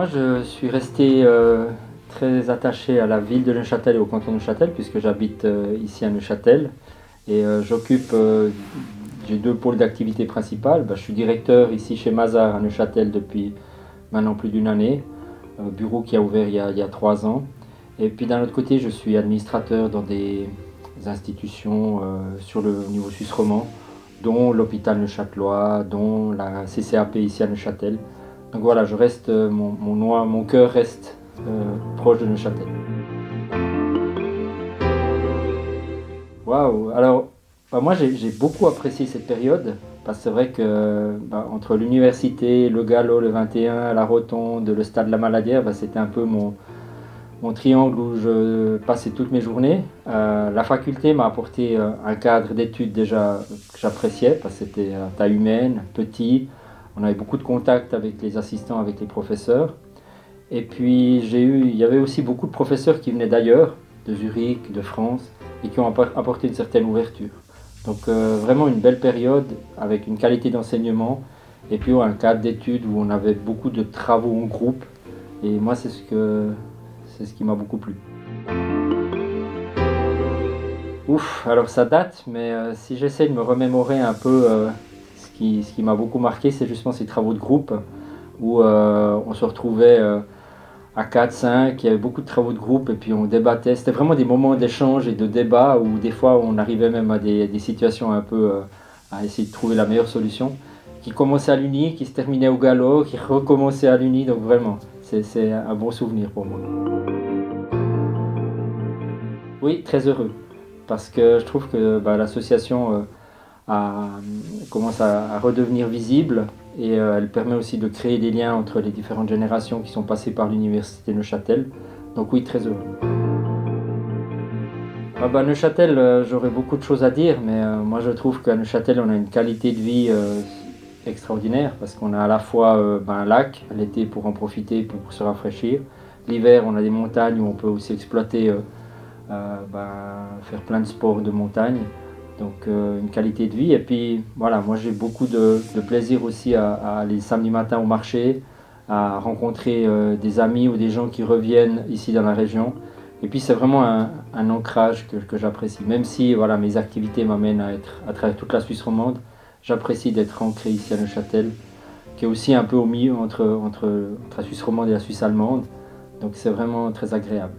moi, je suis resté très attaché à la ville de Neuchâtel et au canton de Neuchâtel, puisque j'habite ici à Neuchâtel. Et j'ai deux pôles d'activité principales. Je suis directeur ici chez Mazar à Neuchâtel depuis maintenant plus d'une année, bureau qui a ouvert il y a 3 ans. Et puis d'un autre côté, je suis administrateur dans des institutions sur le niveau suisse romand, dont l'hôpital neuchâtelois, dont la CCAP ici à Neuchâtel. Donc voilà, je reste, mon cœur reste proche de Neuchâtel. Waouh! Alors, moi j'ai beaucoup apprécié cette période, parce que c'est vrai que entre l'université, le galop, le 21, la rotonde, le stade de la Maladière, c'était un peu mon triangle où je passais toutes mes journées. La faculté m'a apporté un cadre d'études déjà que j'appréciais, parce que c'était à taille humaine, petit, on avait beaucoup de contacts avec les assistants, avec les professeurs. Et puis il y avait aussi beaucoup de professeurs qui venaient d'ailleurs, de Zurich, de France, et qui ont apporté une certaine ouverture. Donc vraiment une belle période avec une qualité d'enseignement et puis un cadre d'études où on avait beaucoup de travaux en groupe. Et moi c'est ce qui m'a beaucoup plu. Ouf, alors ça date, mais si j'essaie de me remémorer un peu ce qui m'a beaucoup marqué, c'est justement ces travaux de groupe où on se retrouvait à 4, 5, il y avait beaucoup de travaux de groupe et puis on débattait. C'était vraiment des moments d'échange et de débat où des fois on arrivait même à des situations un peu à essayer de trouver la meilleure solution, qui commençait à l'uni, qui se terminait au galop, qui recommençait à l'uni. Donc vraiment, c'est un bon souvenir pour moi. Oui, très heureux, parce que je trouve que l'association a- commence à redevenir visible et elle permet aussi de créer des liens entre les différentes générations qui sont passées par l'université Neuchâtel. Donc oui, très heureux. Neuchâtel, j'aurais beaucoup de choses à dire, mais moi je trouve qu'à Neuchâtel on a une qualité de vie extraordinaire, parce qu'on a à la fois un lac l'été pour en profiter, pour se rafraîchir. L'hiver on a des montagnes où on peut aussi exploiter, faire plein de sports de montagne. Donc une qualité de vie. Et puis voilà, moi j'ai beaucoup de plaisir aussi à aller samedi matin au marché, à rencontrer des amis ou des gens qui reviennent ici dans la région. Et puis c'est vraiment un ancrage que j'apprécie. Même si voilà, mes activités m'amènent à être à travers toute la Suisse romande, j'apprécie d'être ancré ici à Neuchâtel, qui est aussi un peu au milieu entre la Suisse romande et la Suisse allemande. Donc c'est vraiment très agréable.